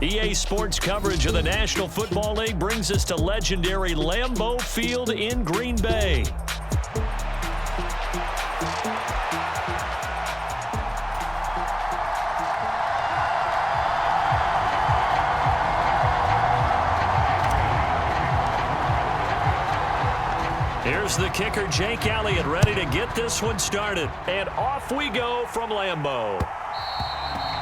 EA Sports coverage of the National Football League brings us to legendary Lambeau Field in Green Bay. Here's the kicker, Jake Elliott, ready to get this one started. And off we go from Lambeau.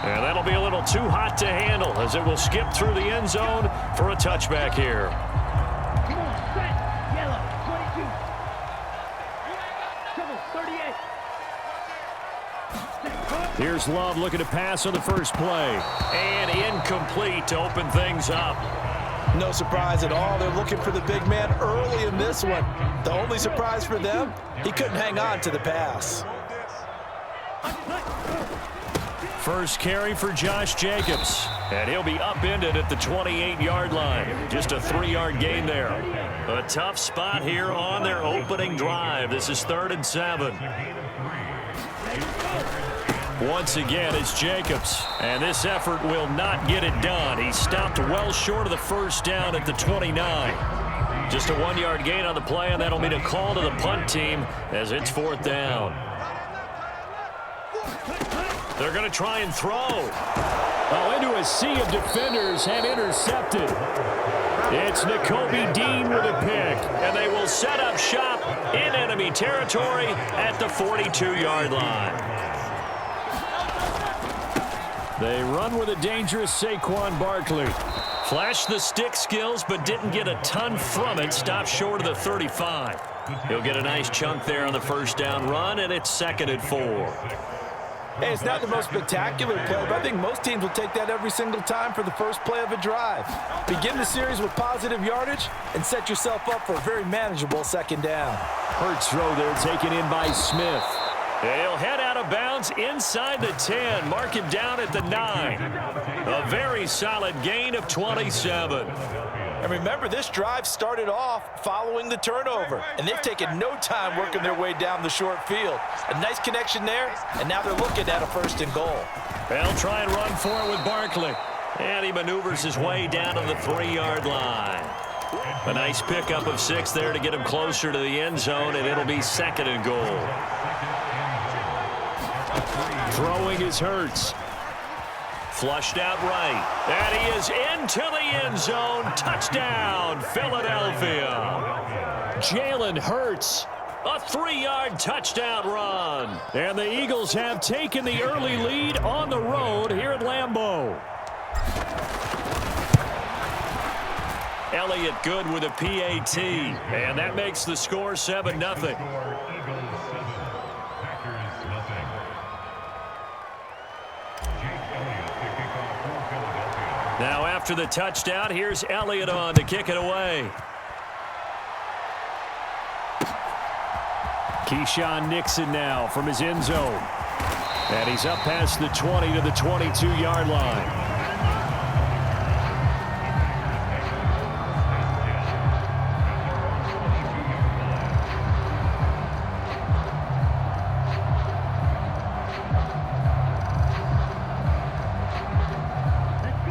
And that'll be a little too hot to handle as it will skip through the end zone for a touchback here. Come on, set, yellow, 22. Trouble, 38. Here's Love looking to pass on the first play. And incomplete to open things up. No surprise at all. They're looking for the big man early in this one. The only surprise for them, he couldn't hang on to the pass. First carry for Josh Jacobs. And he'll be upended at the 28-yard line. Just a 3-yard gain there. A tough spot here on their opening drive. This is 3rd and 7. Once again, it's Jacobs. And this effort will not get it done. He stopped well short of the first down at the 29. Just a 1-yard gain on the play, and that'll mean a call to the punt team as it's 4th down. They're going to try and throw. Oh, into a sea of defenders and intercepted. It's Nakobe Dean with a pick, and they will set up shop in enemy territory at the 42-yard line. They run with a dangerous Saquon Barkley. Flashed the stick skills, but didn't get a ton from it. Stopped short of the 35. He'll get a nice chunk there on the first down run, and it's 2nd and 4. Hey, it's not the most spectacular play, but I think most teams will take that every single time for the first play of a drive. Begin the series with positive yardage and set yourself up for a very manageable 2nd down. Hurts throw there taken in by Smith. He'll head out of bounds inside the 10. Mark him down at the 9. A very solid gain of 27. And remember, this drive started off following the turnover, and they've taken no time working their way down the short field. A nice connection there, and now they're looking at a 1st and goal. They'll try and run for it with Barkley. And he maneuvers his way down to the 3-yard line. A nice pickup of 6 there to get him closer to the end zone, and it'll be 2nd and goal. Throwing is Hurts. Flushed out right. And he is into the end zone. Touchdown, Philadelphia. Jalen Hurts. A 3-yard touchdown run. And the Eagles have taken the early lead on the road here at Lambeau. Elliott good with a PAT. And that makes the score 7-0. Now after the touchdown, here's Elliott on to kick it away. Keyshawn Nixon now from his end zone. And he's up past the 20 to the 22-yard line.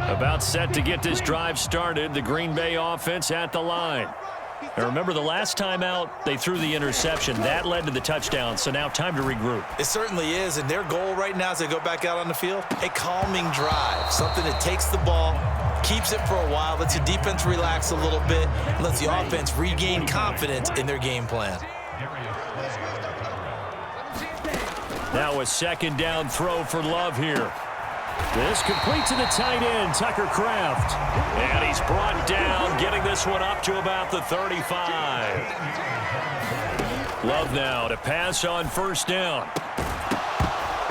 About set to get this drive started. The Green Bay offense at the line. And remember, the last time out, they threw the interception. That led to the touchdown, so now time to regroup. It certainly is, and their goal right now as they go back out on the field, a calming drive. Something that takes the ball, keeps it for a while, lets the defense relax a little bit, and lets the offense regain confidence in their game plan. Now a 2nd down throw for Love here. This complete to the tight end, Tucker Kraft. And he's brought down, getting this one up to about the 35. Love now to pass on 1st down.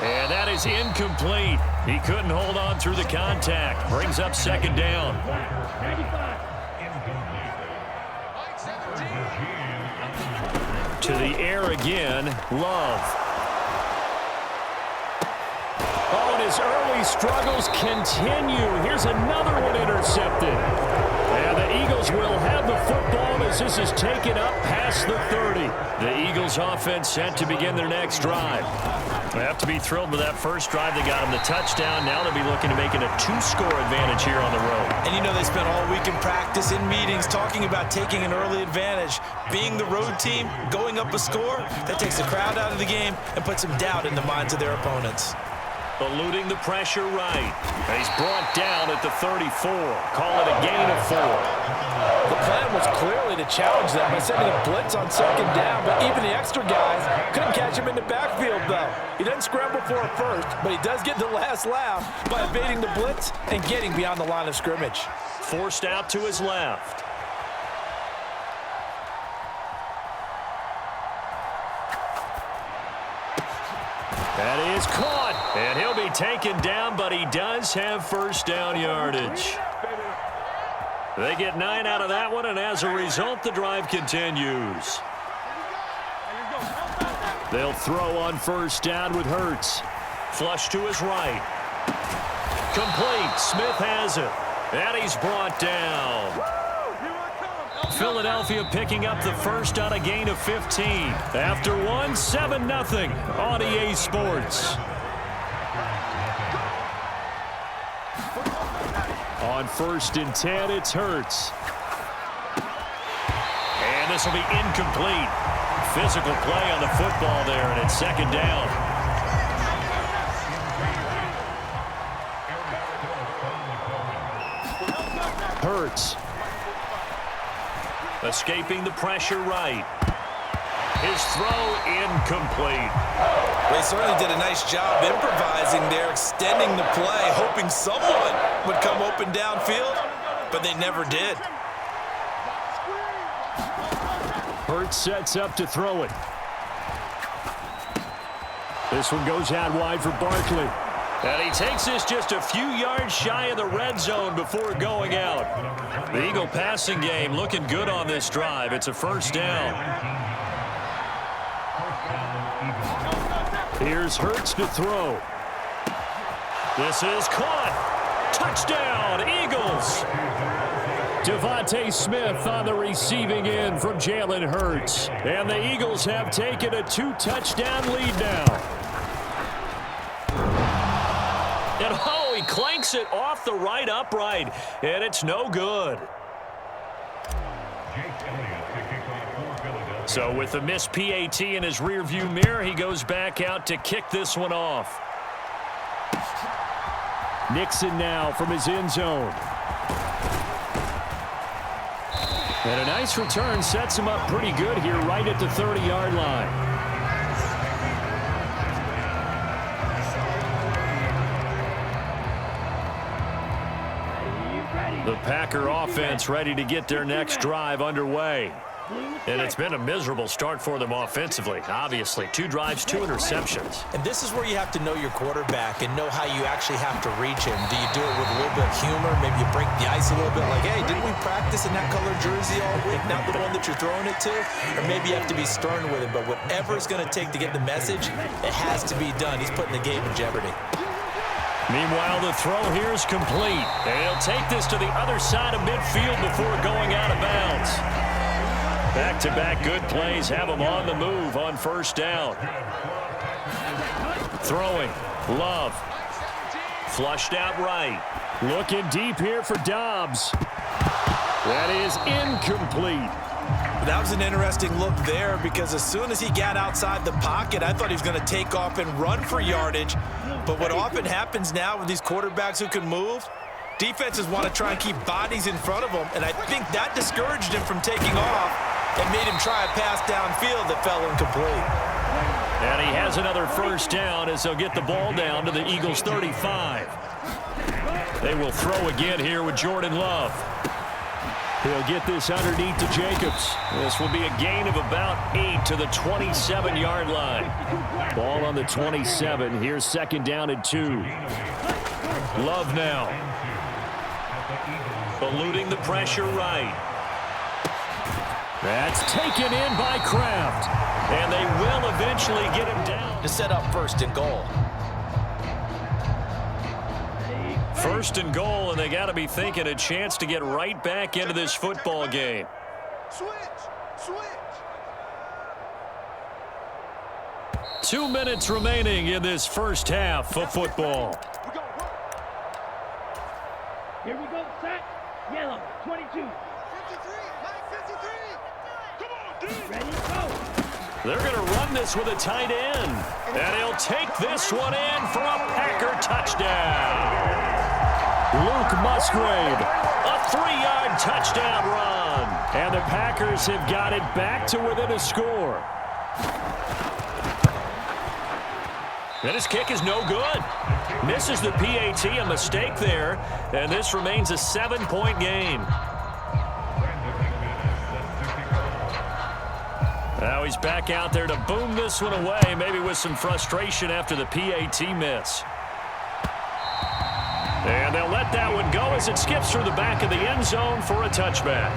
And that is incomplete. He couldn't hold on through the contact. Brings up 2nd down. To the air again, Love. Oh, and his early struggles continue. Here's another one intercepted. And the Eagles will have the football as this is taken up past the 30. The Eagles offense set to begin their next drive. They have to be thrilled with that first drive. They got him the touchdown. Now they'll be looking to make it a 2-score advantage here on the road. spent all week in practice, in meetings, talking about taking an early advantage. Being the road team, going up a score, that takes the crowd out of the game and puts some doubt in the minds of their opponents. Eluding the pressure right. And he's brought down at the 34. Call it a gain of 4. The plan was clearly to challenge them by sending a blitz on second down, but even the extra guys couldn't catch him in the backfield, though. He doesn't scramble for a first, but he does get the last laugh by evading the blitz and getting beyond the line of scrimmage. Forced out to his left. That is caught, and he'll be taken down, but he does have first down yardage. They get 9 out of that one, and as a result, the drive continues. They'll throw on first down with Hurts. Flush to his right. Complete. Smith has it, and he's brought down. Philadelphia picking up the first on a gain of 15. After one, 7-0 on EA Sports. On first and 10, it's Hurts. And this will be incomplete. Physical play on the football there, and it's second down. Hurts. Escaping the pressure right. His throw incomplete. They certainly did a nice job improvising there, extending the play, hoping someone would come open downfield, but they never did. Hurts sets up to throw it. This one goes out wide for Barkley. And he takes this just a few yards shy of the red zone before going out. The Eagle passing game looking good on this drive. It's a first down. Here's Hurts to throw. This is caught. Touchdown, Eagles. Devontae Smith on the receiving end from Jalen Hurts. And the Eagles have taken a 2-touchdown lead now. And oh, he clanks it off the right upright, and it's no good. So with the missed PAT in his rearview mirror, he goes back out to kick this one off. Nixon now from his end zone. And a nice return sets him up pretty good here right at the 30-yard line. The Packer offense ready to get their next drive underway. And it's been a miserable start for them offensively. Obviously, 2 drives, 2 interceptions. And this is where you have to know your quarterback and know how you actually have to reach him. Do you do it with a little bit of humor? Maybe you break the ice a little bit like, hey, didn't we practice in that color jersey all week? Not the one that you're throwing it to? Or maybe you have to be stern with it. But whatever it's going to take to get the message, it has to be done. He's putting the game in jeopardy. Meanwhile, the throw here is complete. And he'll take this to the other side of midfield before going out of bounds. Back-to-back good plays have him on the move on first down. Throwing. Love. Flushed out right. Looking deep here for Dobbs. That is incomplete. That was an interesting look there because as soon as he got outside the pocket, I thought he was going to take off and run for yardage. But what often happens now with these quarterbacks who can move, defenses want to try and keep bodies in front of them, and I think that discouraged him from taking off and made him try a pass downfield that fell incomplete. And he has another first down as they'll get the ball down to the Eagles' 35. They will throw again here with Jordan Love. He'll get this underneath to Jacobs. This will be a gain of about 8 to the 27-yard line. Ball on the 27. Here's second down and 2. Love now. Eluding the pressure right. That's taken in by Kraft. And they will eventually get him down. To set up first and goal. First and goal, and they got to be thinking a chance to get right back into this football game. Switch. 2 minutes remaining in this first half of football. Here we go, set. Yellow, 22. 53, Mike, 53. Come on, dude. Ready, go. They're going to run this with a tight end. And he'll take this one in for a Packer touchdown. Luke Musgrave, a 3-yard touchdown run. And the Packers have got it back to within a score. And his kick is no good. Misses the PAT, a mistake there. And this remains a 7-point game. Now he's back out there to boom this one away, maybe with some frustration after the PAT miss. And they'll let that one go as it skips through the back of the end zone for a touchback.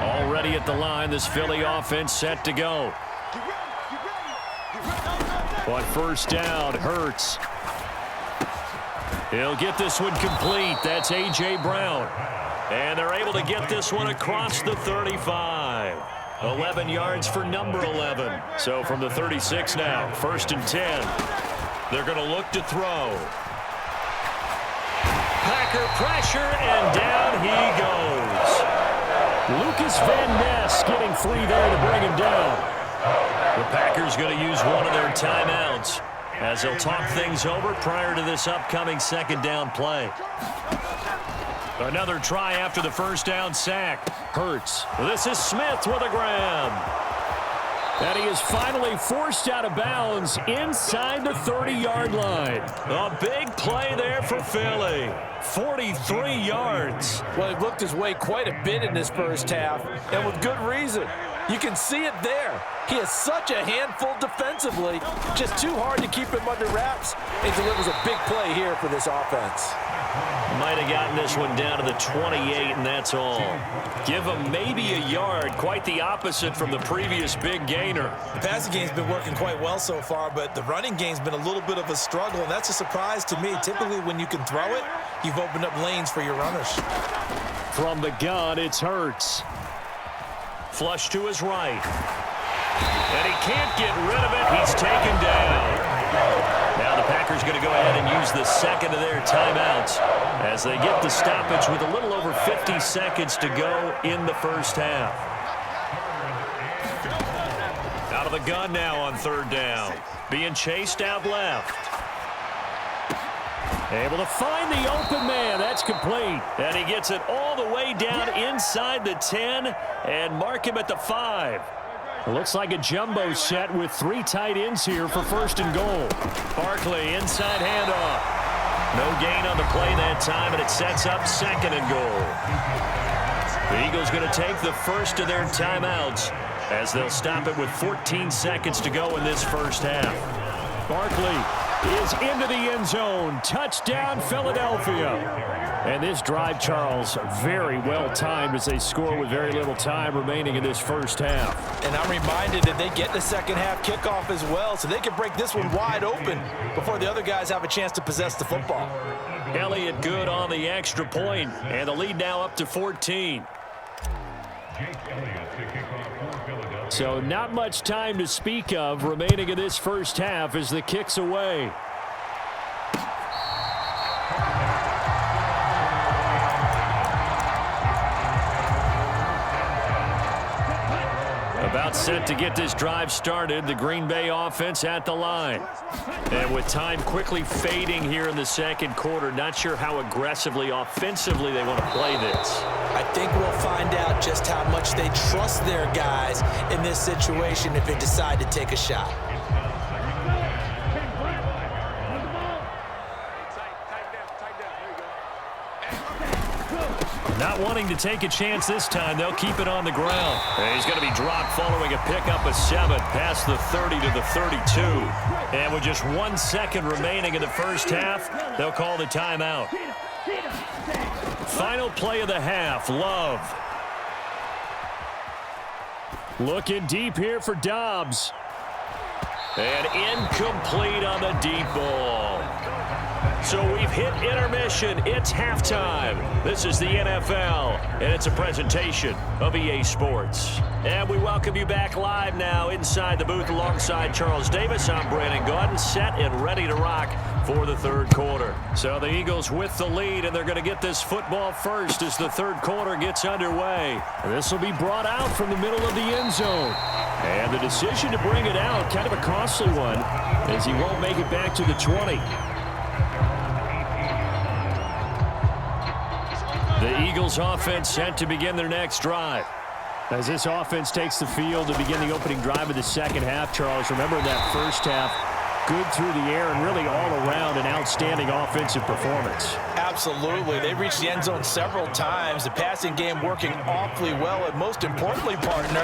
Already at the line, this Philly offense set to go. But first down, Hurts. He'll get this one complete. That's A.J. Brown. And they're able to get this one across the 35. 11 yards for number 11. So from the 36 now, 1st and 10. They're going to look to throw. Packer pressure, and down he goes. Lucas Van Ness getting free there to bring him down. The Packers going to use one of their timeouts as they'll talk things over prior to this upcoming second down play. Another try after the first down sack. Hurts. This is Smith with a grab. And he is finally forced out of bounds inside the 30-yard line. A big play there for Philly. 43 yards. Well, he looked his way quite a bit in this first half, and with good reason. You can see it there. He is such a handful defensively. Just too hard to keep him under wraps. He delivers a big play here for this offense. Might have gotten this one down to the 28, and that's all. Give him maybe a yard. Quite the opposite from the previous big gainer. The passing game's been working quite well so far, but the running game's been a little bit of a struggle, and that's a surprise to me. Typically, when you can throw it, you've opened up lanes for your runners. From the gun, it's Hurts. Flush to his right. And he can't get rid of it. He's taken down. Now the Packers going to go ahead and use the second of their timeouts as they get the stoppage with a little over 50 seconds to go in the first half. Out of the gun now on third down. Being chased out left. Able to find the open man. That's complete. And he gets it all the way down inside the 10 and mark him at the 5. It looks like a jumbo set with 3 tight ends here for 1st and goal. Barkley, inside handoff. No gain on the play that time, and it sets up 2nd and goal. The Eagles going to take the first of their timeouts as they'll stop it with 14 seconds to go in this first half. Barkley is into the end zone. Touchdown, Philadelphia. And this drive, Charles, very well timed as they score with very little time remaining in this first half. And I'm reminded that they get the second half kickoff as well, so they can break this one wide open before the other guys have a chance to possess the football. Elliott good on the extra point, and the lead now up to 14. So not much time to speak of remaining in this first half as the kick's away. About set to get this drive started, the Green Bay offense at the line. And with time quickly fading here in the second quarter, not sure how aggressively, offensively they want to play this. I think we'll find out just how much they trust their guys in this situation if they decide to take a shot. Not wanting to take a chance this time, they'll keep it on the ground. And he's going to be dropped following a pickup of 7 past the 30 to the 32. And with just 1 second remaining in the first half, they'll call the timeout. Final play of the half, Love. Looking deep here for Dobbs. And incomplete on the deep ball. So we've hit intermission. It's halftime. This is the NFL, and it's a presentation of EA Sports. And we welcome you back live now inside the booth alongside Charles Davis. I'm Brandon Gaudin, set and ready to rock for the third quarter. So the Eagles with the lead, and they're going to get this football first as the third quarter gets underway. This will be brought out from the middle of the end zone. And the decision to bring it out, kind of a costly one, as he won't make it back to the 20. The Eagles offense set to begin their next drive. As this offense takes the field to begin the opening drive of the second half, Charles, remember that first half, good through the air and really all around an outstanding offensive performance. Absolutely. They reached the end zone several times. The passing game working awfully well, and most importantly, partner.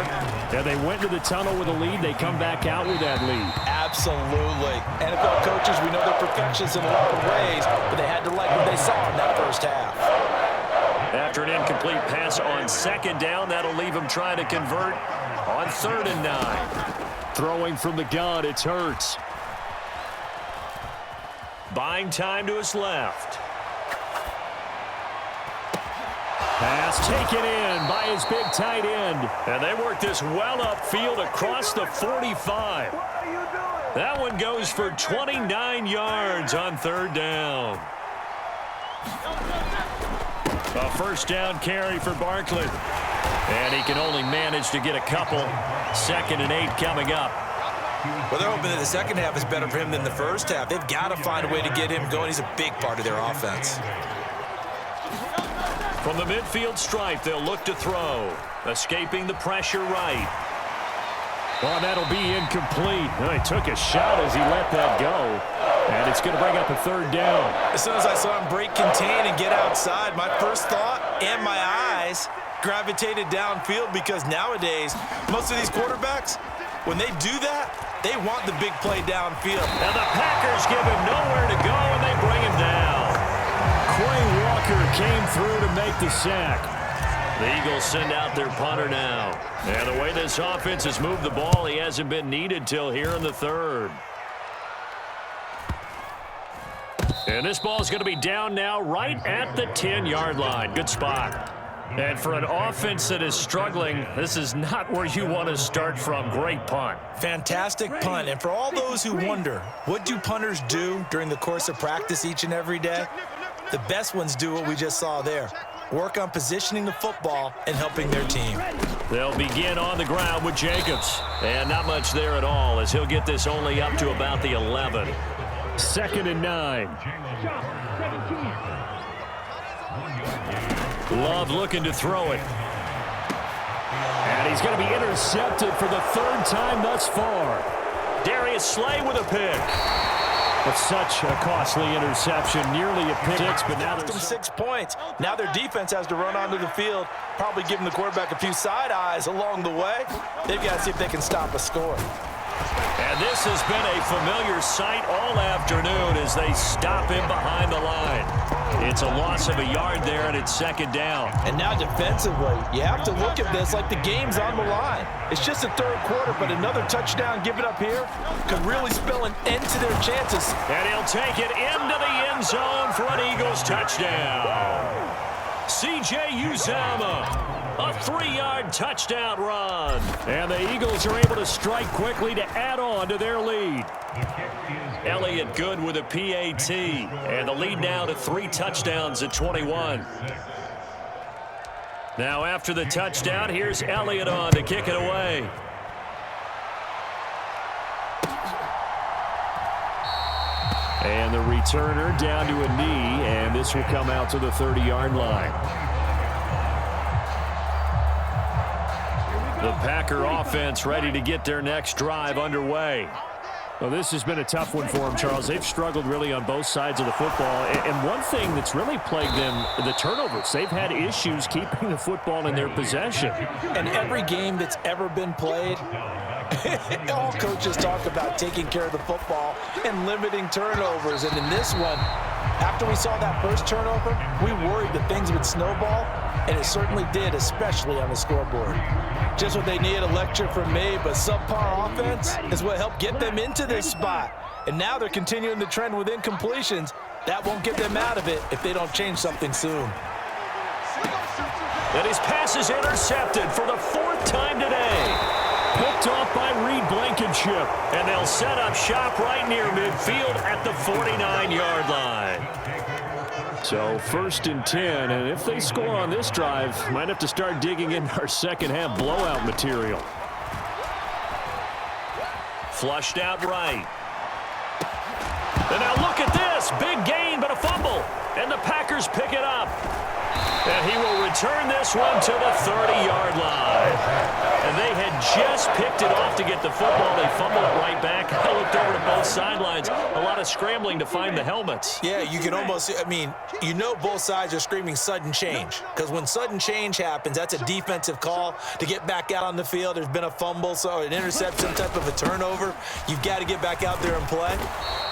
Yeah, they went to the tunnel with a lead. They come back out with that lead. Absolutely. NFL coaches, we know they're perfectionists in a lot of ways, but they had to like what they saw in that first half. After an incomplete pass on second down, that'll leave him trying to convert on 3rd and 9. Throwing from the gun, it's Hurts. Buying time to his left. Pass taken in by his big tight end. And they work this well upfield across the 45. That one goes for 29 yards on 3rd down. A first down carry for Barkley. And he can only manage to get a couple. 2nd and 8 coming up. Well, they're hoping that the second half is better for him than the first half. They've got to find a way to get him going. He's a big part of their offense. From the midfield stripe, they'll look to throw. Escaping the pressure right. Well, that'll be incomplete. Well, he took a shot as he let that go. And it's going to bring up a 3rd down. As soon as I saw him break contain and get outside, my first thought and my eyes gravitated downfield, because nowadays, most of these quarterbacks, when they do that, they want the big play downfield. And the Packers give him nowhere to go, and they bring him down. Quay Walker came through to make the sack. The Eagles send out their punter now. And the way this offense has moved the ball, he hasn't been needed till here in the 3rd. And this ball is going to be down now right at the 10-yard line. Good spot. And for an offense that is struggling, this is not where you want to start from. Great punt. Fantastic punt. And for all those who wonder, what do punters do during the course of practice each and every day? The best ones do what we just saw there. Work on positioning the football and helping their team. They'll begin on the ground with Jacobs. And not much there at all, as he'll get this only up to about the 11. 2nd and 9. Love looking to throw it. And he's going to be intercepted for the 3rd time thus far. Darius Slay with a pick. But such a costly interception, nearly a pick six, but now there's 6 points. Now their defense has to run onto the field, probably giving the quarterback a few side eyes along the way. They've got to see if they can stop a score. And this has been a familiar sight all afternoon as they stop him behind the line. It's a loss of a yard there, and it's 2nd down. And now defensively, you have to look at this like the game's on the line. It's just the 3rd quarter, but another touchdown given up here could really spell an end to their chances. And he'll take it into the end zone for an Eagles touchdown. C.J. Uzomah, a 3-yard touchdown run. And the Eagles are able to strike quickly to add on to their lead. Elliott good with a PAT. And the lead now to 3 touchdowns at 21. Now after the touchdown, here's Elliott on to kick it away. And the returner down to a knee, and this will come out to the 30-yard line. The Packer offense ready to get their next drive underway. Well, this has been a tough one for them, Charles. They've struggled really on both sides of the football. And one thing that's really plagued them, the turnovers. They've had issues keeping the football in their possession. And every game that's ever been played, all coaches talk about taking care of the football and limiting turnovers. And in this one, after we saw that first turnover, we worried that things would snowball, and it certainly did, especially on the scoreboard. Just what they needed, a lecture from me, but subpar offense is what helped get them into this spot. And now they're continuing the trend with incompletions. That won't get them out of it if they don't change something soon. And his pass is intercepted for the 4th time today. Picked off by Reed Blankenship. And they'll set up shop right near midfield at the 49-yard line. So 1st and 10, and if they score on this drive, might have to start digging in our second-half blowout material. Flushed out right. And now look at this. Big gain, but a fumble. And the Packers pick it up. And he will return this one to the 30-yard line. And they had just picked it off to get the football. They fumble it right back. I looked over to both sidelines. A lot of scrambling to find the helmets. Yeah, you can almost, you know both sides are screaming sudden change. Because when sudden change happens, that's a defensive call to get back out on the field. There's been a fumble, so an interception, type of a turnover. You've got to get back out there and play.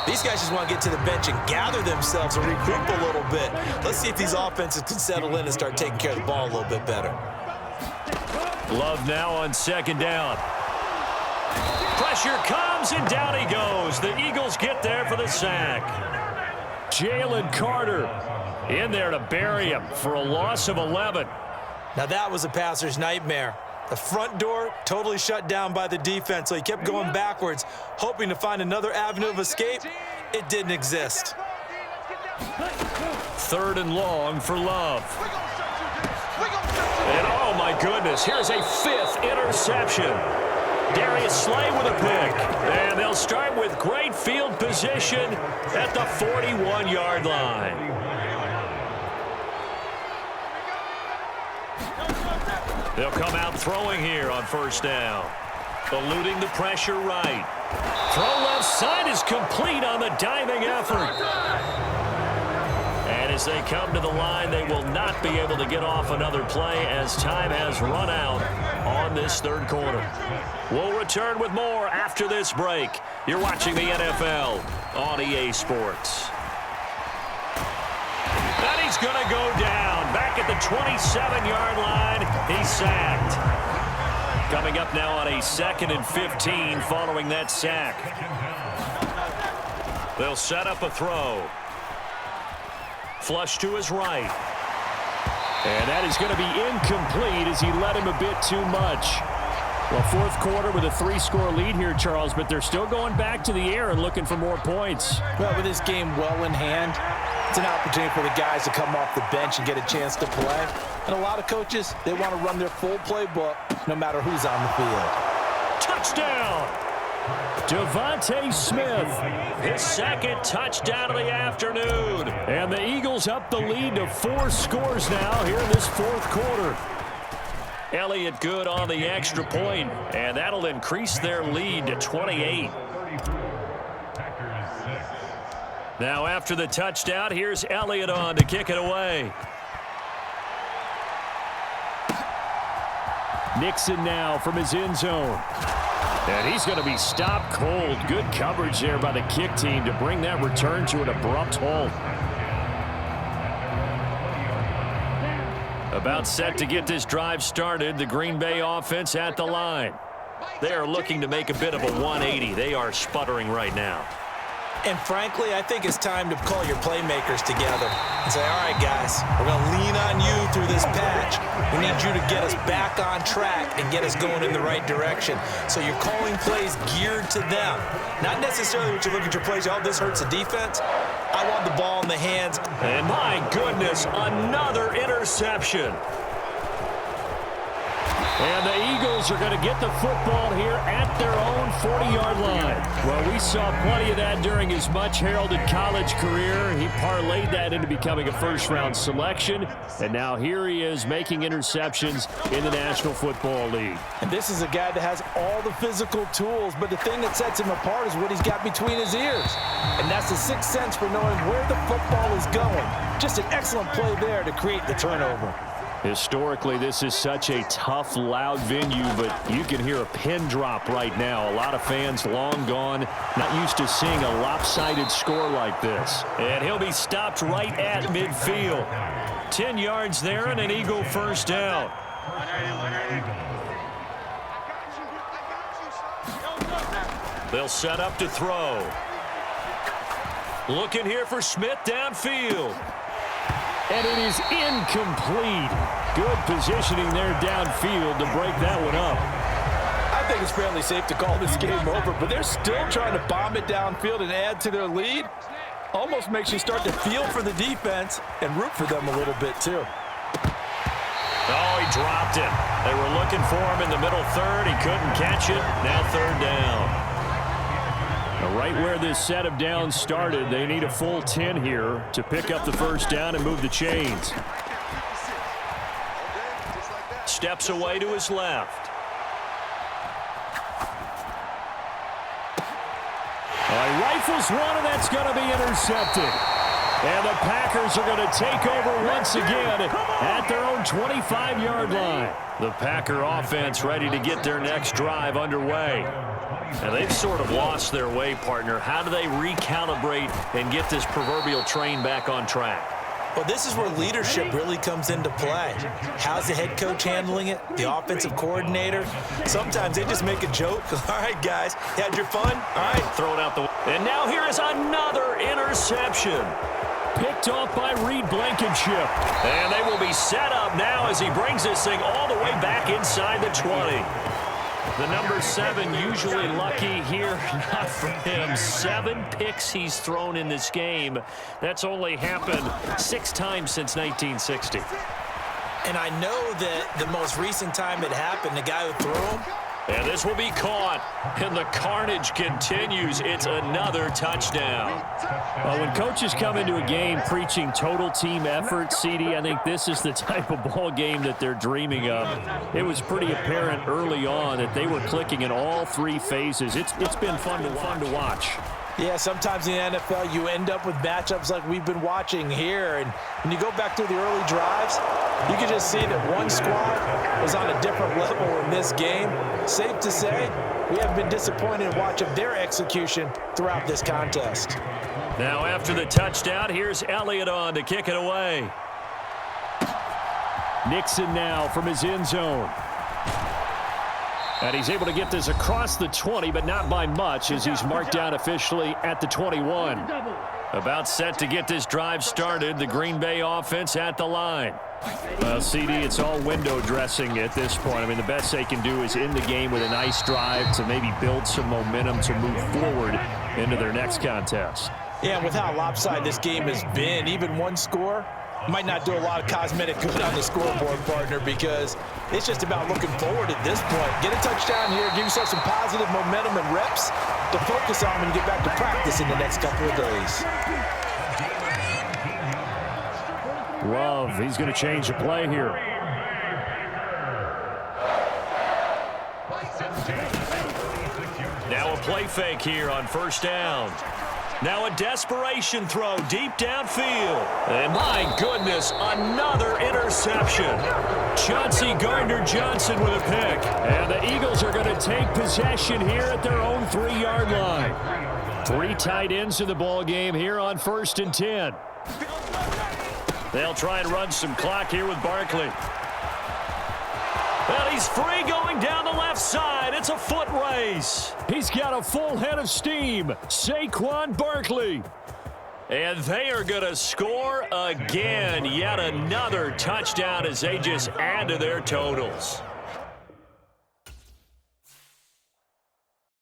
These guys just want to get to the bench and gather themselves and regroup a little bit. Let's see if these offenses can settle in and start taking care of the ball a little bit better. Love now on 2nd down. Pressure comes, and down he goes. The Eagles get there for the sack. Jalen Carter in there to bury him for a loss of 11. Now that was a passer's nightmare. The front door totally shut down by the defense, so he kept going backwards, hoping to find another avenue of escape. It didn't exist. 3rd and long for Love. And oh my goodness, here's a 5th interception. Darius Slay with a pick. And they'll start with great field position at the 41-yard line. They'll come out throwing here on 1st down. Eluding the pressure right. Throw left side is complete on the diving effort. And as they come to the line, they will not be able to get off another play as time has run out on this 3rd quarter. We'll return with more after this break. You're watching the NFL on EA Sports. And he's going to go down. Back at the 27-yard line, he's sacked. Coming up now on a 2nd and 15 following that sack. They'll set up a throw. Flush to his right. And that is going to be incomplete as he led him a bit too much. Well, 4th quarter with a 3-score lead here, Charles, but they're still going back to the air and looking for more points. Well, with this game well in hand, it's an opportunity for the guys to come off the bench and get a chance to play. And a lot of coaches, they want to run their full playbook no matter who's on the field. Touchdown! Devontae Smith, his 2nd touchdown of the afternoon. And the Eagles up the lead to 4 scores now here in this 4th quarter. Elliott good on the extra point, and that'll increase their lead to 28. Now after the touchdown, here's Elliott on to kick it away. Nixon now from his end zone. And he's going to be stopped cold. Good coverage there by the kick team to bring that return to an abrupt halt. About set to get this drive started. The Green Bay offense at the line. They are looking to make a bit of a 180. They are sputtering right now. And frankly, I think it's time to call your playmakers together and say, all right, guys, we're going to lean on you through this patch. We need you to get us back on track and get us going in the right direction. So you're calling plays geared to them. Not necessarily what you look at your plays, oh, this hurts the defense. I want the ball in the hands. And my goodness, another interception. And the Eagles are going to get the football here at their own 40-yard line. Well, we saw plenty of that during his much-heralded college career. He parlayed that into becoming a first-round selection. And now here he is making interceptions in the National Football League. And this is a guy that has all the physical tools, but the thing that sets him apart is what he's got between his ears. And that's the sixth sense for knowing where the football is going. Just an excellent play there to create the turnover. Historically, this is such a tough, loud venue, but you can hear a pin drop right now. A lot of fans long gone, not used to seeing a lopsided score like this. And he'll be stopped right at midfield. 10 yards there and an Eagle first down. They'll set up to throw. Looking here for Smith downfield. And it is incomplete. Good positioning there downfield to break that one up. I think it's fairly safe to call this game over, but they're still trying to bomb it downfield and add to their lead. Almost makes you start to feel for the defense and root for them a little bit, too. Oh, he dropped it. They were looking for him in the middle third. He couldn't catch it. Now third down. Now, right where this set of downs started, they need a full 10 here to pick up the first down and move the chains. Steps away to his left. He rifles one, and that's going to be intercepted. And the Packers are going to take over once again at their own 25-yard line. The Packer offense ready to get their next drive underway. Now, they've sort of lost their way, partner. How do they recalibrate and get this proverbial train back on track? Well, this is where leadership really comes into play. How's the head coach handling it? The offensive coordinator? Sometimes they just make a joke. All right, guys, you had your fun? All right, throw it out the way. And now here is another interception. Picked off by Reed Blankenship. And they will be set up now as he brings this thing all the way back inside the 20. The number 7 usually lucky here. Not for him. 7 picks he's thrown in this game. That's only happened 6 times since 1960. And I know that the most recent time it happened, the guy who threw him. And this will be caught. And the carnage continues. It's another touchdown. Well, when coaches come into a game preaching total team effort, CD, I think this is the type of ball game that they're dreaming of. It was pretty apparent early on that they were clicking in all 3 phases. It's been fun to watch. Yeah, sometimes in the NFL you end up with matchups like we've been watching here. And when you go back to the early drives, you can just see that one squad was on a different level in this game. Safe to say, we have been disappointed in watching their execution throughout this contest. Now after the touchdown, here's Elliott on to kick it away. Nixon now from his end zone. And he's able to get this across the 20, but not by much as he's marked down officially at the 21. About set to get this drive started, the Green Bay offense at the line. Well, CD, it's all window dressing at this point. I mean, the best they can do is end the game with a nice drive to maybe build some momentum to move forward into their next contest. Yeah, and with how lopsided this game has been, even one score might not do a lot of cosmetic good on the scoreboard, partner, because it's just about looking forward at this point. Get a touchdown here, give yourself some positive momentum and reps to focus on when you get back to practice in the next couple of days. Love, he's going to change the play here. Now a play fake here on first down. Now a desperation throw deep downfield. And my goodness, another interception. Chauncey Gardner-Johnson with a pick. And the Eagles are going to take possession here at their own 3-yard line. 3 tight ends in the ball game here on 1st and 10. They'll try and run some clock here with Barkley. Well, he's free going down the left side. It's a foot race. He's got a full head of steam. Saquon Barkley. And they are going to score again. Yet another touchdown as they just add to their totals.